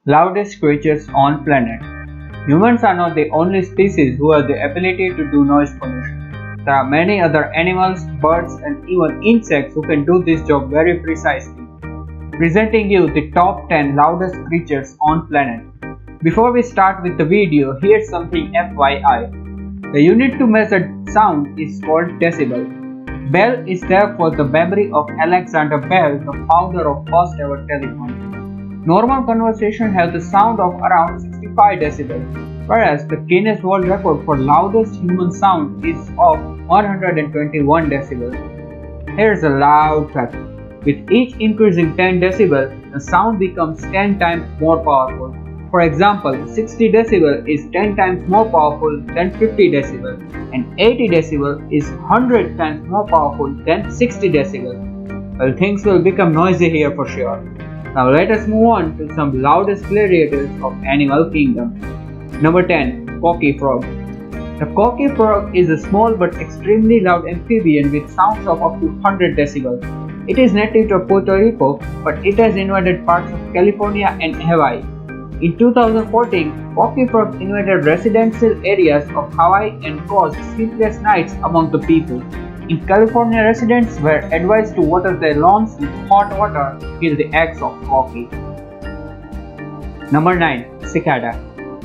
Loudest creatures on planet. Humans are not the only species who have the ability to do noise pollution. There are many other animals, birds and even insects who can do this job very precisely. Presenting you the top 10 loudest creatures on planet. Before we start with the video, here's something FYI. The unit to measure sound is called decibel. Bell is there for the memory of Alexander Bell, the founder of first ever telephone. Normal conversation has a sound of around 65 decibels, whereas the Guinness World Record for loudest human sound is of 121 decibels. Here's a loud fact. With each increasing 10 decibels, the sound becomes 10 times more powerful. For example, 60 decibel is 10 times more powerful than 50 decibel, and 80 decibel is 100 times more powerful than 60 decibel. Well, things will become noisy here for sure. Now let us move on to some loudest gladiators of animal kingdom. Number 10. Coqui frog. The coqui frog is a small but extremely loud amphibian with sounds of up to 100 decibels. It is native to Puerto Rico, but it has invaded parts of California and Hawaii. In 2014, coqui frog invaded residential areas of Hawaii and caused sleepless nights among the people. In California, residents were advised to water their lawns with hot water to kill the eggs of coqui. Number 9. Cicada.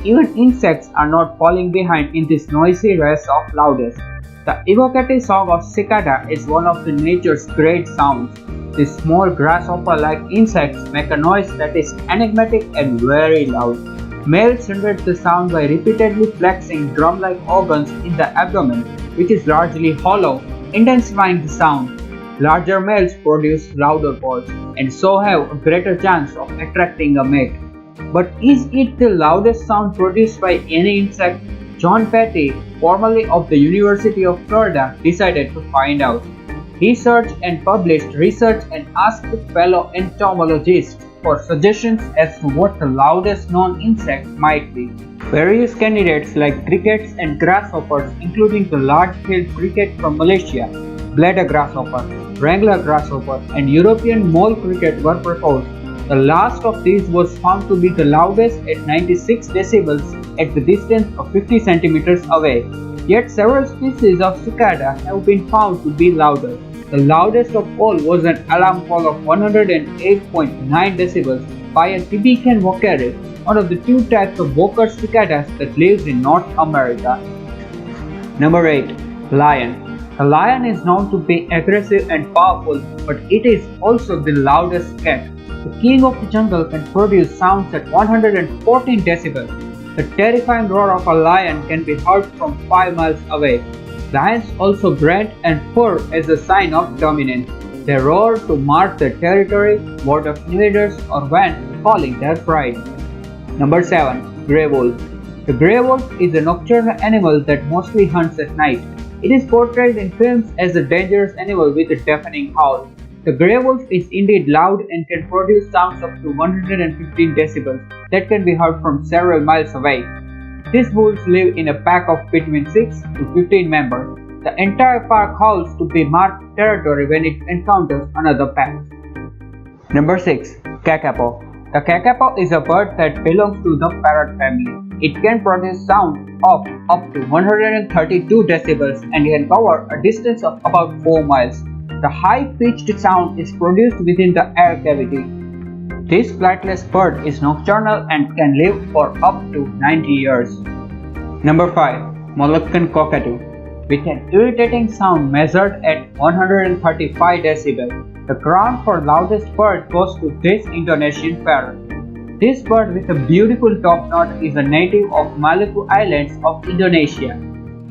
Even insects are not falling behind in this noisy race of loudest. The evocative song of cicada is one of the nature's great sounds. These small grasshopper-like insects make a noise that is enigmatic and very loud. Males generate the sound by repeatedly flexing drum-like organs in the abdomen, which is largely hollow, intensifying the sound. Larger males produce louder calls and so have a greater chance of attracting a mate. But is it the loudest sound produced by any insect? John Patty, formerly of the University of Florida, decided to find out. He searched and published research and asked fellow entomologists for suggestions as to what the loudest known insect might be. Various candidates like crickets and grasshoppers, including the large-tailed cricket from Malaysia, bladder grasshopper, Wrangler grasshopper, and European mole cricket were proposed. The last of these was found to be the loudest at 96 decibels at the distance of 50 centimeters away. Yet several species of cicada have been found to be louder. The loudest of all was an alarm call of 108.9 decibels by a Tibetan vocary, one of the two types of vocal cicadas that lives in North America. Number 8. Lion. The lion is known to be aggressive and powerful, but it is also the loudest cat. The king of the jungle can produce sounds at 114 decibels. The terrifying roar of a lion can be heard from 5 miles away. Lions also grunt and purr as a sign of dominance. They roar to mark their territory, ward off invaders, or when calling their pride. Number 7. Grey wolf. The grey wolf is a nocturnal animal that mostly hunts at night. It is portrayed in films as a dangerous animal with a deafening howl. The grey wolf is indeed loud and can produce sounds up to 115 decibels that can be heard from several miles away. These wolves live in a pack of between 6 to 15 members. The entire pack howls to be marked territory when it encounters another pack. Number 6. Kakapo. The kakapo is a bird that belongs to the parrot family. It can produce sound of up to 132 decibels and can cover a distance of about 4 miles. The high-pitched sound is produced within the air cavity. This flightless bird is nocturnal and can live for up to 90 years. Number 5. Moluccan cockatoo. With an irritating sound measured at 135 decibels, the crown for loudest bird goes to this Indonesian parrot. This bird with a beautiful top knot is a native of Maluku Islands of Indonesia.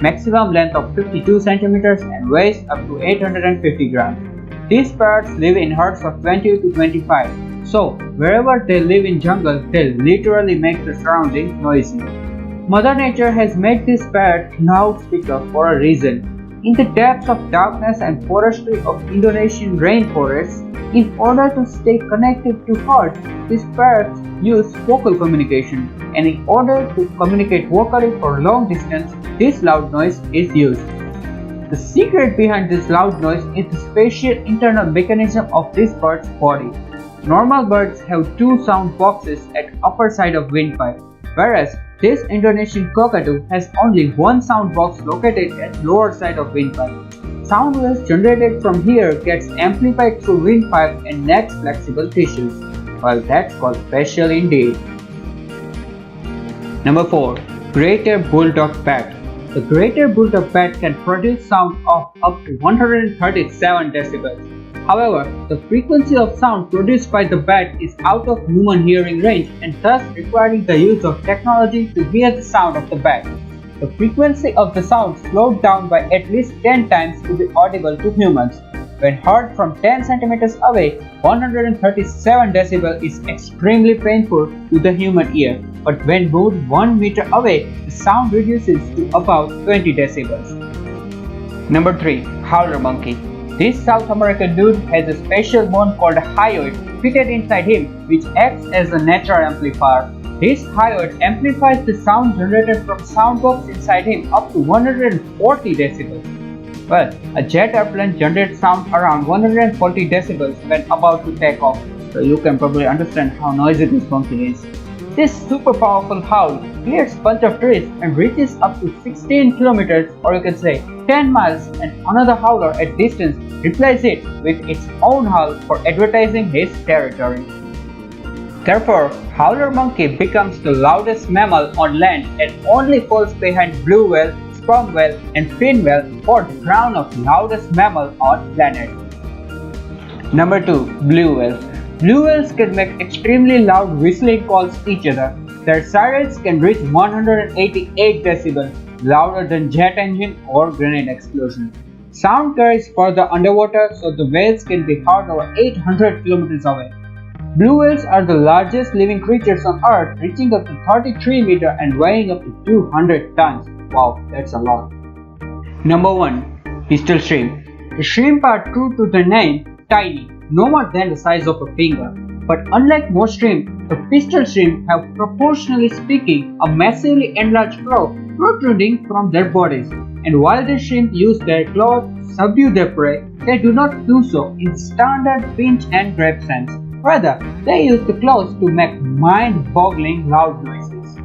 Maximum length of 52 centimeters and weighs up to 850 grams. These parrots live in herds of 20 to 25, so wherever they live in jungle, they literally make the surroundings noisy. Mother Nature has made this parrot loudspeaker for a reason. In the depths of darkness and forestry of Indonesian rainforests, in order to stay connected to herds, these parrots use vocal communication, and in order to communicate vocally for long distance, this loud noise is used. The secret behind this loud noise is the special internal mechanism of this bird's body. Normal birds have two sound boxes at upper side of windpipe, whereas this Indonesian cockatoo has only one sound box located at lower side of windpipe. Sound waves generated from here gets amplified through windpipe and neck's flexible tissues. Well, that's called special indeed. Number 4. Greater Bulldog Bat. The Greater Bulldog Bat can produce sound of up to 137 decibels. However, the frequency of sound produced by the bat is out of human hearing range and thus requiring the use of technology to hear the sound of the bat. The frequency of the sound slowed down by at least 10 times to be audible to humans. When heard from 10 cm away, 137 decibel is extremely painful to the human ear, but when moved 1 meter away, the sound reduces to about 20 decibels. Number 3. Howler Monkey. This South American dude has a special bone called a hyoid fitted inside him, which acts as a natural amplifier. This hyoid amplifies the sound generated from soundbox inside him up to 140 decibels. Well, a jet airplane generates sound around 140 decibels when about to take off, so you can probably understand how noisy this monkey is. This super powerful howl clears a bunch of trees and reaches up to 16 kilometers, or you can say 10 miles, and another howler at distance replies it with its own howl for advertising his territory. Therefore, howler monkey becomes the loudest mammal on land and only falls behind blue whale, sperm whale and fin whale for the crown of loudest mammal on planet. Number 2. Blue whales. Blue whales can make extremely loud whistling calls to each other. Their sirens can reach 188 decibels, louder than jet engine or grenade explosion. Sound carries further underwater, so the whales can be heard over 800 kilometers away. Blue whales are the largest living creatures on Earth, reaching up to 33 meters and weighing up to 200 tons. Wow, that's a lot. Number 1. Pistol shrimp. The shrimp are true to the name, tiny, no more than the size of a finger. But unlike most shrimp, the pistol shrimp have, proportionally speaking, a massively enlarged claw protruding from their bodies. And while the shrimp use their claws to subdue their prey, they do not do so in standard pinch and grab sense. Rather, they use the claws to make mind-boggling loud noises.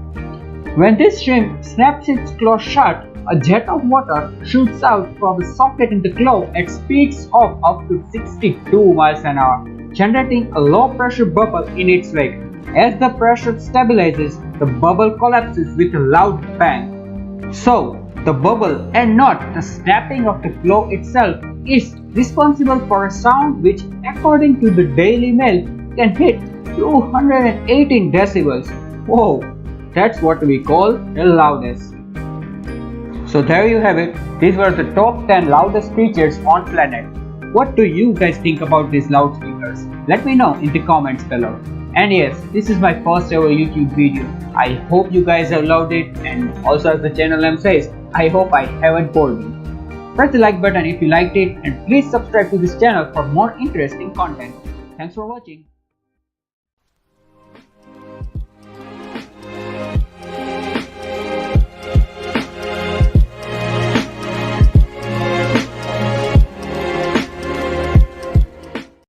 When this shrimp snaps its claw shut, a jet of water shoots out from a socket in the claw at speeds of up to 62 miles an hour, generating a low-pressure bubble in its wake. As the pressure stabilizes, the bubble collapses with a loud bang. So, the bubble and not the snapping of the claw itself is responsible for a sound which, according to the Daily Mail, can hit 218 decibels. Whoa, that's what we call the loudest. So there you have it. These were the top 10 loudest creatures on planet. What do you guys think about these loudspeakers? Let me know in the comments below. And yes, this is my first ever YouTube video. I hope you guys have loved it, and also as the channel name says, I hope I haven't bored you. Press the like button if you liked it, and please subscribe to this channel for more interesting content. Thanks for watching.